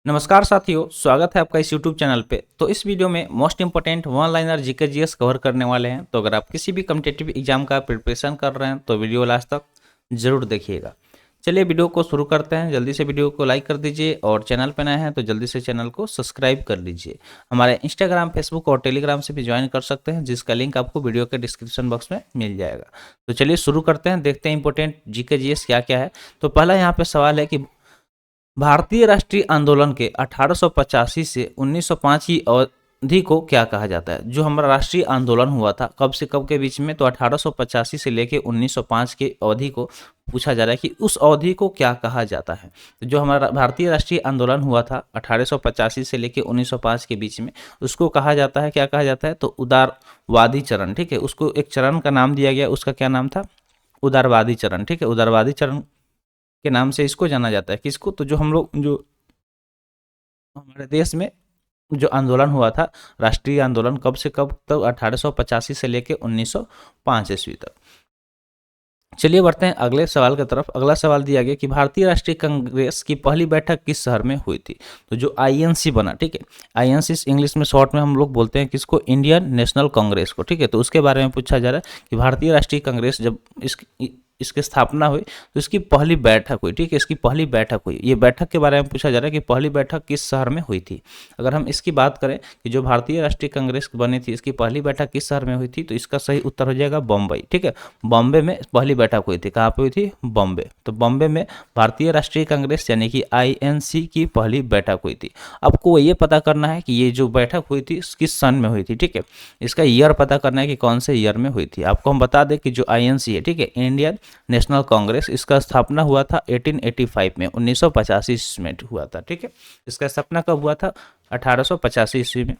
नमस्कार साथियों, स्वागत है आपका इस YouTube चैनल पे। तो इस वीडियो में most important one liner GK GS cover करने वाले हैं। तो अगर आप किसी भी कम्पिटेटिव एग्जाम का प्रिपरेशन कर रहे हैं तो वीडियो लास्ट तक जरूर देखिएगा। चलिए वीडियो को शुरू करते हैं। जल्दी से वीडियो को लाइक कर दीजिए और चैनल पर नए हैं तो जल्दी से चैनल को सब्सक्राइब कर लीजिए। हमारे इंस्टाग्राम, फेसबुक और टेलीग्राम से भी ज्वाइन कर सकते हैं, जिसका लिंक आपको वीडियो के डिस्क्रिप्शन बॉक्स में मिल जाएगा। तो चलिए शुरू करते हैं, देखते हैं इंपॉर्टेंट जीके जीएस क्या क्या है। तो पहला यहाँ पे सवाल है कि भारतीय राष्ट्रीय आंदोलन के 1885 से 1905 की अवधि को क्या कहा जाता है। जो हमारा राष्ट्रीय आंदोलन हुआ था कब से कब के बीच में, तो 1885 से लेके 1905 की अवधि को पूछा जा रहा है कि उस अवधि को क्या कहा जाता है। तो जो हमारा भारतीय राष्ट्रीय आंदोलन हुआ था 1885 से लेके 1905 के बीच में, उसको कहा जाता है, क्या कहा जाता है, तो उदारवादी चरण। ठीक है, उसको एक चरण का नाम दिया गया, उसका क्या नाम था, उदारवादी चरण। ठीक है, उदारवादी चरण के नाम से इसको जाना जाता है। किसको, तो जो हम लोग जो हमारे देश में जो आंदोलन हुआ था, राष्ट्रीय आंदोलन, कब से कब तक, 1885 से लेके 1905 ईस्वी तक। चलिए बढ़ते हैं अगले सवाल की तरफ। अगला सवाल दिया गया कि भारतीय राष्ट्रीय कांग्रेस की पहली बैठक किस शहर में हुई थी। तो जो आईएनसी बना, ठीक है, आईएनसी इंग्लिश में शॉर्ट में हम लोग बोलते हैं किसको, इंडियन नेशनल कांग्रेस को। ठीक है, तो उसके बारे में पूछा जा रहा है कि भारतीय राष्ट्रीय कांग्रेस जब इसकी स्थापना हुई तो इसकी पहली बैठक हुई। ठीक है, इसकी पहली बैठक हुई, ये बैठक के बारे में पूछा जा रहा है कि पहली बैठक किस शहर में हुई थी। अगर हम इसकी बात करें कि जो भारतीय राष्ट्रीय कांग्रेस बनी थी, इसकी पहली बैठक किस शहर में हुई थी, तो इसका सही उत्तर हो जाएगा बम्बई। ठीक है, बॉम्बे में पहली बैठक हुई थी। कहाँ पे हुई थी, बॉम्बे। तो बॉम्बे में भारतीय राष्ट्रीय कांग्रेस यानी कि आईएनसी की पहली बैठक हुई थी। आपको ये पता करना है कि ये जो बैठक हुई थी किस सन में हुई थी। ठीक है, इसका ईयर पता करना है कि कौन से ईयर में हुई थी। आपको हम बता दें कि जो आईएनसी है, ठीक है, इंडियन नेशनल कांग्रेस, इसका स्थापना हुआ था 1885 में, 1985 में हुआ था। ठीक है, इसका स्थापना कब हुआ था, 1885 ईस्वी में।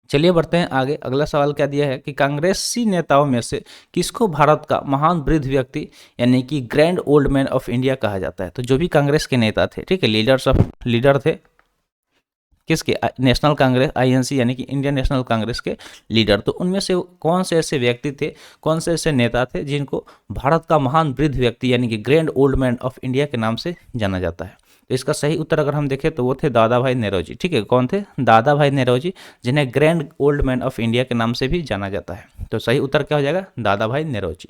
चलिए बढ़ते हैं आगे। अगला सवाल क्या दिया है कि कांग्रेसी नेताओं में से किसको भारत का महान वृद्ध व्यक्ति यानी कि grand old man of India कहा जाता है। तो जो भी कांग्रेस के नेता थे, ठीक है, लीडर थे किसके, नेशनल कांग्रेस, आईएनसी यानी कि इंडियन नेशनल कांग्रेस के लीडर, तो उनमें से कौन से ऐसे व्यक्ति थे, कौन से ऐसे नेता थे जिनको भारत का महान वृद्ध व्यक्ति यानी कि grand old man of India के नाम से जाना जाता है। तो इसका सही उत्तर अगर हम देखें तो वो थे दादा भाई नेहरूजी। ठीक है, कौन थे, दादा भाई नेहरूजी, जिन्हें grand old man of India के नाम से भी जाना जाता है। तो सही उत्तर क्या हो जाएगा, दादा भाई नेहरूजी।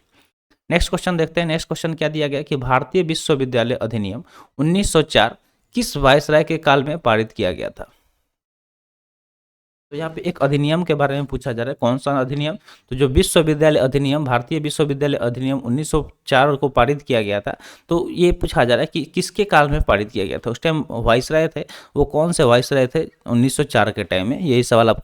नेक्स्ट क्वेश्चन देखते हैं। नेक्स्ट क्वेश्चन क्या दिया गया कि भारतीय विश्वविद्यालय अधिनियम 1904 किस वायसराय के काल में पारित किया गया था। तो यहाँ पे एक अधिनियम के बारे में पूछा जा रहा है, कौन सा अधिनियम, तो जो विश्वविद्यालय अधिनियम, भारतीय विश्वविद्यालय अधिनियम 1904 को पारित किया गया था। तो ये पूछा जा रहा है कि किसके काल में पारित किया गया था। उस टाइम वाइसराय थे, वो कौन से वाइसराय थे 1904 के टाइम में, यही सवाल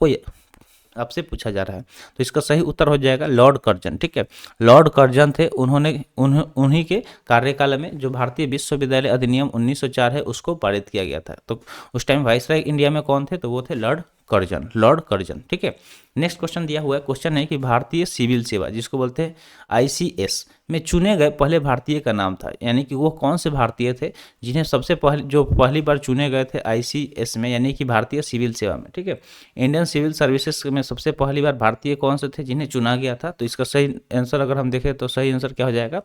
आपसे पूछा जा रहा है। तो इसका सही उत्तर हो जाएगा लॉर्ड कर्जन। ठीक है, लॉर्ड कर्जन थे, उन्हीं के कार्यकाल में जो भारतीय विश्वविद्यालय अधिनियम 1904 है उसको पारित किया गया था। तो उस टाइम वाइसराय इंडिया में कौन थे, तो वो थे लॉर्ड कर्जन। ठीक है, नेक्स्ट क्वेश्चन दिया हुआ है। क्वेश्चन है कि भारतीय सिविल सेवा जिसको बोलते हैं आईसीएस में चुने गए पहले भारतीय का नाम था, यानी कि वो कौन से भारतीय थे जिन्हें पहली बार चुने गए थे आईसीएस में, यानी कि भारतीय सिविल सेवा में। ठीक है, इंडियन सिविल सर्विसेज में सबसे पहली बार भारतीय कौन से थे जिन्हें चुना गया था। तो इसका सही आंसर अगर हम देखें तो सही आंसर क्या हो जाएगा,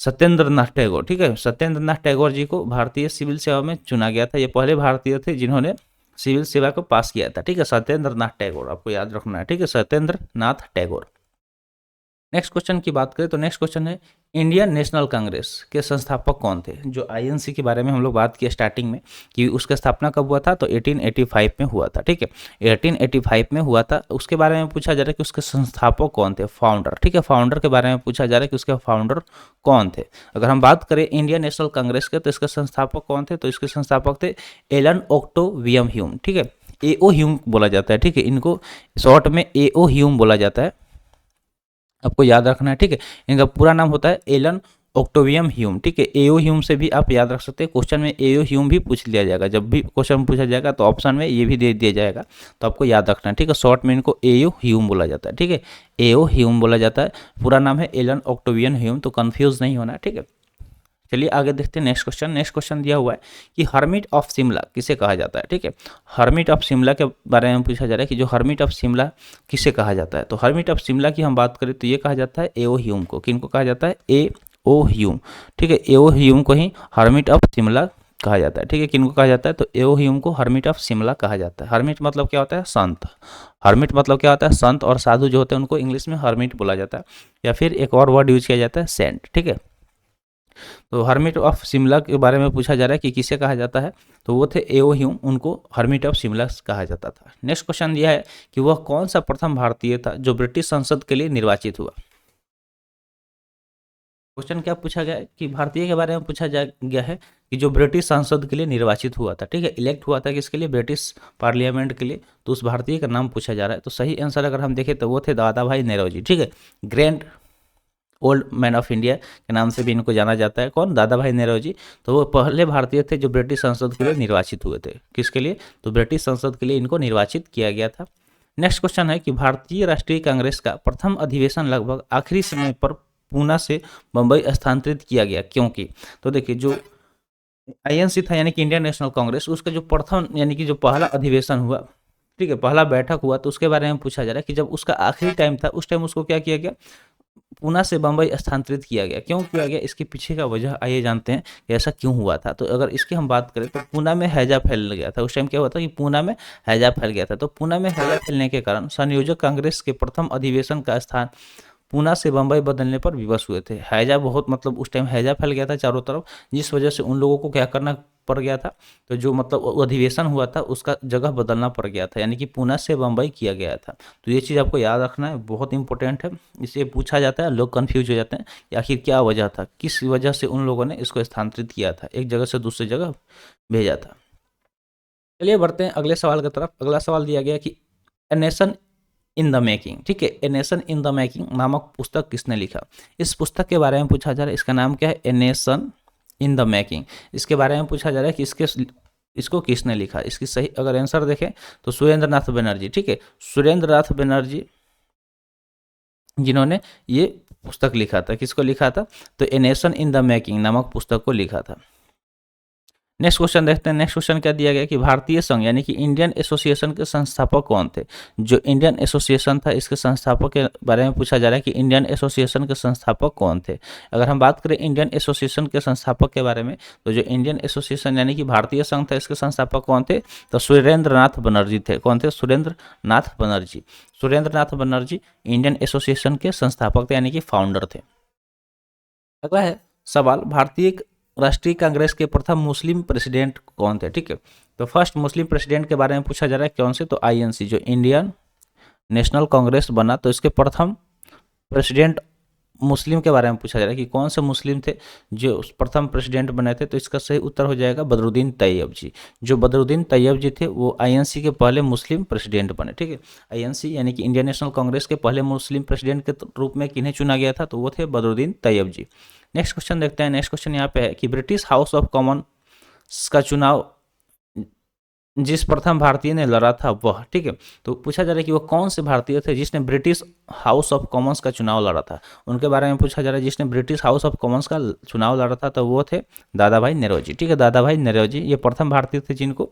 सत्येंद्र नाथ टैगोर। ठीक है, सत्येंद्र नाथ टैगोर जी को भारतीय सिविल सेवा में चुना गया था। ये पहले भारतीय थे जिन्होंने सिविल सेवा को पास किया था। ठीक है, सत्येंद्र नाथ टैगोर, आपको याद रखना है। ठीक है, सत्येंद्र नाथ टैगोर। नेक्स्ट क्वेश्चन की बात करें तो नेक्स्ट क्वेश्चन है इंडियन नेशनल कांग्रेस के संस्थापक कौन थे। जो आईएनसी के बारे में हम लोग बात किए स्टार्टिंग में कि उसका स्थापना कब हुआ था, तो 1885 में हुआ था। ठीक है, 1885 में हुआ था। उसके बारे में पूछा जा रहा है कि उसके संस्थापक कौन थे, फाउंडर। ठीक है, फाउंडर के बारे में पूछा जा रहा है कि उसके फाउंडर कौन थे। अगर हम बात करें इंडियन नेशनल कांग्रेस के तो इसके संस्थापक कौन थे, तो इसके संस्थापक थे एलन ऑक्टोवियम ह्यूम। ठीक है, एओ ह्यूम बोला जाता है। ठीक है, इनको शॉर्ट में एओ ह्यूम बोला जाता है, आपको याद रखना है। ठीक है, इनका पूरा नाम होता है एलन ऑक्टोवियम ह्यूम। ठीक है, एओ ह्यूम से भी आप याद रख सकते हैं, क्वेश्चन में एओ ह्यूम भी पूछ लिया जाएगा। जब भी क्वेश्चन पूछा जाएगा तो ऑप्शन में ये भी दे दिया जाएगा, तो आपको याद रखना है। ठीक है, शॉर्ट में इनको एओ ह्यूम बोला जाता है। ठीक है, एओ ह्यूम बोला जाता है, पूरा नाम है एलन ऑक्टोवियन ह्यूम, तो कन्फ्यूज नहीं होना है। ठीक है, चलिए आगे देखते हैं नेक्स्ट क्वेश्चन। नेक्स्ट क्वेश्चन दिया हुआ है कि हर्मिट ऑफ शिमला किसे कहा जाता है। ठीक है, हर्मिट ऑफ शिमला के बारे में पूछा जा रहा है कि जो हर्मिट ऑफ शिमला किसे कहा जाता है। तो हर्मिट ऑफ शिमला की हम बात करें तो ये कहा जाता है एओ ह्यूम को। किनको कहा जाता है, एओ ह्यूम। ठीक है, एओ ह्यूम को ही हर्मिट ऑफ शिमला कहा जाता है। ठीक है, किनको कहा जाता है? तो एओ ह्यूम को हर्मिट ऑफ शिमला कहा जाता है। हर्मिट मतलब क्या होता है? संत। हर्मिट मतलब क्या होता है? संत। और साधु जो होते हैं उनको इंग्लिश में हर्मिट बोला जाता है, या फिर एक और वर्ड यूज किया जाता है, सेंट। ठीक है, तो हर्मिट ऑफ शिमला के बारे में पूछा जा रहा है कि किसे कहा जाता है, तो वो थे एओ ह्यूम, उनको हर्मिट ऑफ शिमला कहा जाता था। नेक्स्ट क्वेश्चन यह है कि वह कौन सा प्रथम भारतीय था जो ब्रिटिश संसद के लिए निर्वाचित हुआ। क्वेश्चन क्या पूछा गया है कि भारतीय के बारे में पूछा जा गया है कि जो ब्रिटिश संसद के लिए निर्वाचित हुआ था। ठीक है, इलेक्ट हुआ था किसके लिए? ब्रिटिश पार्लियामेंट के लिए। तो उस भारतीय का नाम पूछा जा रहा है। तो सही आंसर अगर हम देखें तो वो थे दादा भाई नेहरूजी। ठीक है, grand old man of India के नाम से भी इनको जाना जाता है। कौन? दादा भाई नेहरूजी। तो वो पहले भारतीय थे जो ब्रिटिश संसद के लिए निर्वाचित हुए थे। किसके लिए? तो ब्रिटिश संसद के लिए इनको निर्वाचित किया गया था। नेक्स्ट क्वेश्चन है कि भारतीय राष्ट्रीय कांग्रेस का प्रथम अधिवेशन लगभग आखिरी समय पर पूना से बंबई स्थानांतरित किया गया, क्योंकि? तो देखिए, जो आईएनसी था यानी कि इंडियन नेशनल कांग्रेस, उसका जो प्रथम यानी कि जो पहला अधिवेशन हुआ, ठीक है, पहला बैठक हुआ, तो उसके बारे में पूछा जा रहा है कि जब उसका आखिरी टाइम था उस टाइम उसको क्या किया गया? पूना से बंबई स्थानांतरित किया गया। क्यों किया गया? इसके पीछे का वजह आइए जानते हैं कि ऐसा क्यों हुआ था। तो अगर इसकी हम बात करें तो पूना में हैजा फैल गया था। उस टाइम क्या हुआ था कि पूना में हैजा फैल गया था। तो पूना में हैजा फैलने के कारण संयोजक कांग्रेस के प्रथम अधिवेशन का स्थान पूना से बंबई बदलने पर विवश हुए थे। हैजा बहुत मतलब उस टाइम हैजा फैल गया था चारों तरफ, जिस वजह से उन लोगों को क्या करना पड़ गया था, तो जो मतलब अधिवेशन हुआ था उसका जगह बदलना पड़ गया था, यानी कि पूना से बंबई किया गया था। तो ये चीज़ आपको याद रखना है, बहुत इंपॉर्टेंट है। इसे पूछा जाता है, लोग कंफ्यूज हो जाते हैं कि आखिर क्या वजह था, किस वजह से उन लोगों ने इसको स्थानांतरित किया था, एक जगह से दूसरी जगह भेजा था। चलिए बढ़ते हैं अगले सवाल की तरफ। अगला सवाल दिया गया कि a nation in the making. ठीक है, a nation in the making नामक पुस्तक किसने लिखा? इस पुस्तक के बारे में पूछा जा रहा है। इसका नाम क्या है? A nation in the making. इसके बारे में पूछा जा रहा है कि इसको किसने लिखा। इसकी सही अगर आंसर देखें तो सुरेंद्र नाथ बनर्जी। ठीक है, सुरेंद्र नाथ बनर्जी जिन्होंने ये पुस्तक लिखा था। किसको लिखा था? तो a nation in the making नामक पुस्तक को लिखा था। नेक्स्ट क्वेश्चन देखते हैं। नेक्स्ट क्वेश्चन क्या दिया गया कि भारतीय संघ यानी कि इंडियन एसोसिएशन के संस्थापक कौन थे? जो इंडियन एसोसिएशन था इसके संस्थापक के बारे में पूछा जा रहा है कि इंडियन एसोसिएशन के संस्थापक कौन थे। अगर हम बात करें इंडियन एसोसिएशन के संस्थापक के बारे में, तो जो इंडियन एसोसिएशन यानी कि भारतीय संघ था इसके संस्थापक कौन थे? तो सुरेंद्र नाथ बनर्जी थे। कौन थे? सुरेंद्र नाथ बनर्जी। सुरेंद्र नाथ बनर्जी इंडियन एसोसिएशन के संस्थापक थे, यानी कि फाउंडर थे। अगला है सवाल, भारतीय राष्ट्रीय कांग्रेस के प्रथम मुस्लिम प्रेसिडेंट कौन थे? ठीक है, तो फर्स्ट मुस्लिम प्रेसिडेंट के बारे में पूछा जा रहा है। कौन से? तो आईएनसी, जो इंडियन नेशनल कांग्रेस बना, तो इसके प्रथम प्रेसिडेंट मुस्लिम के बारे में पूछा जा रहा है कि कौन से मुस्लिम थे जो प्रथम प्रेसिडेंट बने थे। तो इसका सही उत्तर हो जाएगा बदरुद्दीन तैयब जी। जो बदरुद्दीन तैयब जी थे वो आईएनसी के पहले मुस्लिम प्रेसिडेंट बने। ठीक है, आईएनसी यानी कि इंडियन नेशनल कांग्रेस के पहले मुस्लिम प्रेसिडेंट के रूप में किन्हें चुना गया था? तो वो थे बदरुद्दीन तैयब जी। नेक्स्ट क्वेश्चन देखते हैं। नेक्स्ट क्वेश्चन यहाँ पे है कि ब्रिटिश हाउस ऑफ कॉमन्स का चुनाव जिस प्रथम भारतीय ने लड़ा था वह। ठीक है, तो पूछा जा रहा है कि वो कौन से भारतीय थे जिसने ब्रिटिश हाउस ऑफ कॉमन्स का चुनाव लड़ा था। उनके बारे में पूछा जा रहा है जिसने ब्रिटिश हाउस ऑफ कॉमन्स का चुनाव लड़ा था, तो वो थे दादा भाई नेहरूजी। ठीक है, दादा भाई नेहरूजी ये प्रथम भारतीय थे जिनको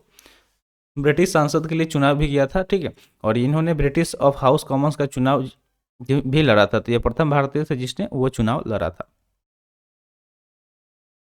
ब्रिटिश संसद के लिए चुनाव भी किया था। ठीक है, और इन्होंने ब्रिटिश ऑफ हाउस कॉमन्स का चुनाव भी लड़ा था। तो ये प्रथम भारतीय थे जिसने वो चुनाव लड़ा था।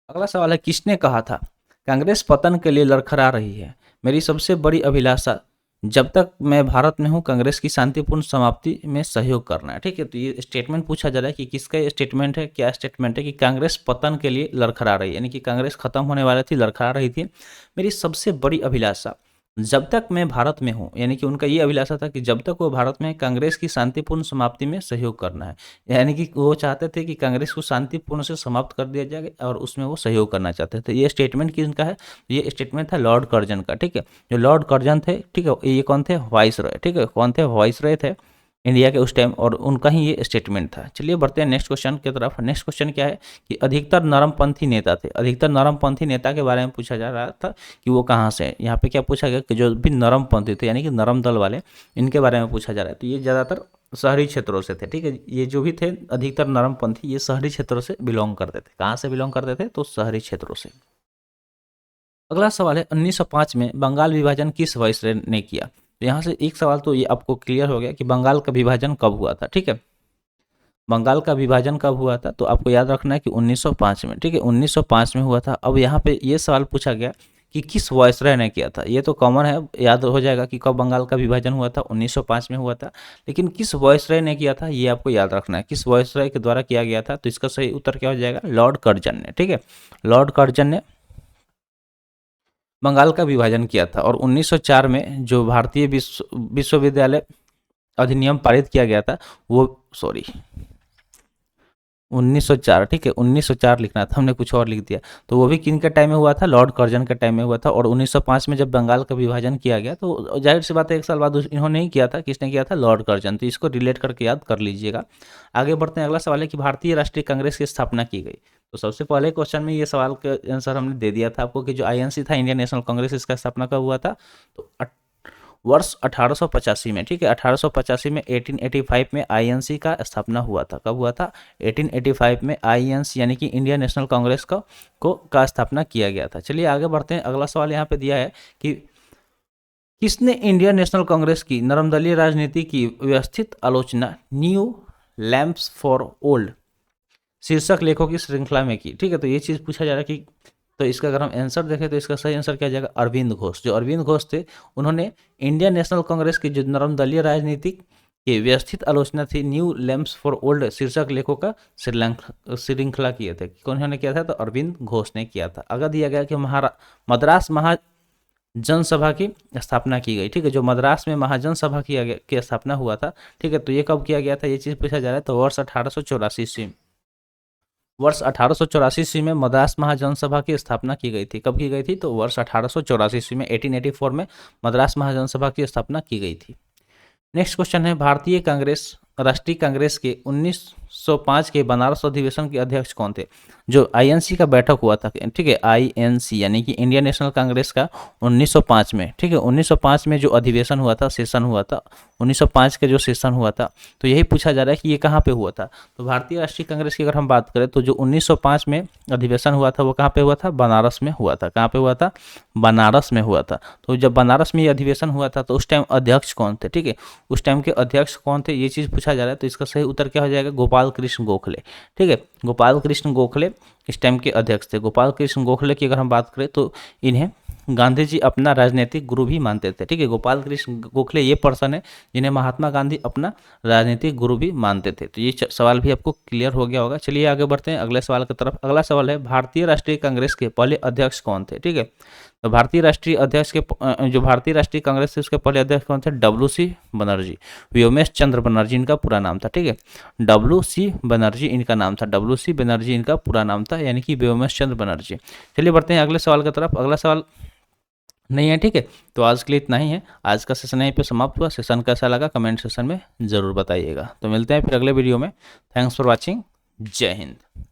अगला सवाल है, किसने कहा था कांग्रेस पतन के लिए लड़खड़ा रही है, मेरी सबसे बड़ी अभिलाषा जब तक मैं भारत में हूं कांग्रेस की शांतिपूर्ण समाप्ति में सहयोग करना है। ठीक है, तो ये स्टेटमेंट पूछा जा रहा है कि किसका ये स्टेटमेंट है, क्या स्टेटमेंट है कि कांग्रेस पतन के लिए लड़खड़ा रही है, यानी कि कांग्रेस खत्म होने वाली थी, लड़खड़ा रही थी। मेरी सबसे बड़ी अभिलाषा जब तक मैं भारत में हूं, यानी कि उनका ये अभिलाषा था कि जब तक वो भारत में कांग्रेस की शांतिपूर्ण समाप्ति में सहयोग करना है, यानी कि वो चाहते थे कि कांग्रेस को शांतिपूर्ण से समाप्त कर दिया जाए और उसमें वो सहयोग करना चाहते थे। ये स्टेटमेंट किसका है? ये स्टेटमेंट था लॉर्ड कर्जन का। ठीक है, जो लॉर्ड कर्जन थे, ठीक है, ये कौन थे? वाइसरॉय। ठीक है, कौन थे? वाइसरॉय थे इंडिया के उस टाइम, और उनका ही ये स्टेटमेंट था। चलिए बढ़ते हैं नेक्स्ट क्वेश्चन की तरफ। नेक्स्ट क्वेश्चन क्या है कि अधिकतर नरमपंथी नेता थे। अधिकतर नरमपंथी नेता के बारे में पूछा जा रहा था कि वो कहाँ से है। यहाँ पे क्या पूछा गया कि जो भी नरमपंथी थे यानी कि नरम दल वाले, इनके बारे में पूछा जा रहा है। तो ये ज़्यादातर शहरी क्षेत्रों से थे। ठीक है, ये जो भी थे अधिकतर नरमपंथी ये शहरी क्षेत्रों से बिलोंग करते थे। कहाँ से बिलोंग करते थे? तो शहरी क्षेत्रों से। अगला सवाल है 1905 में बंगाल विभाजन किस वाइसरॉय ने किया। तो यहाँ से एक सवाल तो ये आपको क्लियर हो गया कि बंगाल का विभाजन कब हुआ था। ठीक है, बंगाल का विभाजन कब हुआ था, तो आपको याद रखना है कि 1905 में, ठीक है, 1905 में हुआ था। अब यहाँ पे ये सवाल पूछा गया कि किस वायसराय ने किया था। ये तो कॉमन है, याद हो जाएगा कि कब बंगाल का विभाजन हुआ था, 1905 में हुआ था। लेकिन किस वायसराय ने किया था ये आपको याद रखना है, किस वायसराय के द्वारा किया गया था। तो इसका सही उत्तर क्या हो जाएगा, लॉर्ड कर्जन ने, ठीक है, लॉर्ड कर्जन ने बंगाल का विभाजन किया था। और 1904 में जो भारतीय विश्वविद्यालय अधिनियम पारित किया गया था वो, सॉरी 1904, ठीक है, 1904 लिखना था, हमने कुछ और लिख दिया। तो वो भी किन के टाइम में हुआ था, लॉर्ड कर्जन के टाइम में हुआ था। और 1905 में जब बंगाल का विभाजन किया गया तो जाहिर सी बात है 1 साल बाद इन्होंने ही किया था। किसने किया था, लॉर्ड कर्जन। तो इसको रिलेट करके याद कर लीजिएगा। आगे बढ़ते हैं, अगला सवाल है कि भारतीय राष्ट्रीय कांग्रेस की स्थापना की गई। तो सबसे पहले क्वेश्चन में ये सवाल का आंसर हमने दे दिया था आपको कि जो आईएनसी था, इंडियन नेशनल कांग्रेस, इसका स्थापना कब हुआ था, तो वर्ष 1885 में, ठीक है, 1885 में 1885 में आईएनसी का स्थापना हुआ था। कब हुआ था, 1885 में आईएनसी यानी कि इंडियन नेशनल कांग्रेस का स्थापना किया गया था। चलिए आगे बढ़ते हैं। अगला सवाल यहाँ पे दिया है कि किसने इंडियन नेशनल कांग्रेस की नरमदलीय राजनीति की व्यवस्थित आलोचना न्यू लैम्प्स फॉर ओल्ड शीर्षक लेखों की श्रृंखला में की। ठीक है, तो ये चीज़ पूछा जा रहा है कि, तो इसका अगर हम आंसर देखें तो इसका सही आंसर क्या जाएगा, अरविंद घोष। जो अरविंद घोष थे उन्होंने इंडियन नेशनल कांग्रेस की जो नरमदलीय राजनीति की व्यवस्थित आलोचना थी न्यू लैम्प्स फॉर ओल्ड शीर्षक लेखों का श्रृंखला किए थे। कौन ने किया था, तो अरविंद घोष ने किया था। अगर दिया गया कि मद्रास महाजनसभा की स्थापना की गई। ठीक है, जो मद्रास में महाजन सभा की स्थापना हुआ था। ठीक है, तो ये कब किया गया था, ये चीज़ पूछा जा रहा है। तो वर्ष 1884 ईस्वी, वर्ष 1884 ईस्वी में मद्रास महाजन सभा की स्थापना की गई थी। कब की गई थी, तो वर्ष 1884 ईस्वी में 1884 में मद्रास महाजन सभा की स्थापना की गई थी। नेक्स्ट क्वेश्चन है, भारतीय कांग्रेस राष्ट्रीय कांग्रेस के 1905 के बनारस अधिवेशन के अध्यक्ष कौन थे। जो आईएनसी का बैठक हुआ था, ठीक है, आईएनसी यानी कि इंडियन नेशनल कांग्रेस का 1905 में, ठीक है, 1905 में जो अधिवेशन हुआ था, सेशन हुआ था, 1905 का जो सेशन हुआ था, तो यही पूछा जा रहा है कि ये कहाँ पे हुआ था। तो भारतीय राष्ट्रीय कांग्रेस की अगर हम बात करें तो जो 1905 में अधिवेशन हुआ था वो कहाँ पे हुआ था, बनारस में हुआ था। कहाँ पे हुआ था, बनारस में हुआ था। तो जब बनारस में ये अधिवेशन हुआ था तो उस टाइम अध्यक्ष कौन थे, ठीक है, उस टाइम के अध्यक्ष कौन थे, ये चीज़ पूछा जा रहा है। तो इसका सही उत्तर क्या हो जाएगा, गोपाल कृष्ण गोखले। ठीक है, गोपाल कृष्ण गोखले इस टाइम के अध्यक्ष थे। गोपाल कृष्ण गोखले की अगर हम बात करें तो इन्हें गांधी जी अपना राजनीतिक गुरु भी मानते थे। ठीक है, गोपाल कृष्ण गोखले ये पर्सन है जिन्हें महात्मा गांधी अपना राजनीतिक गुरु भी मानते थे। तो ये सवाल भी आपको क्लियर हो गया होगा। चलिए आगे बढ़ते हैं अगले सवाल की तरफ। अगला सवाल है, भारतीय राष्ट्रीय कांग्रेस के पहले अध्यक्ष कौन थे। ठीक है, तो भारतीय राष्ट्रीय अध्यक्ष के जो भारतीय राष्ट्रीय कांग्रेस थे उसके पहले अध्यक्ष कौन थे, WC बनर्जी, व्योमेश चंद्र बनर्जी इनका पूरा नाम था। ठीक है, WC बनर्जी इनका नाम था, WC बनर्जी इनका पूरा नाम था, यानी कि व्योमेश चंद्र बनर्जी। चलिए बढ़ते हैं अगले सवाल की तरफ। अगला सवाल नहीं है, ठीक है, तो आज के लिए इतना ही है। आज का सेशन यहीं पे समाप्त हुआ। सेशन कैसा लगा कमेंट सेशन में ज़रूर बताइएगा। तो मिलते हैं फिर अगले वीडियो में। Thanks for watching. जय हिंद।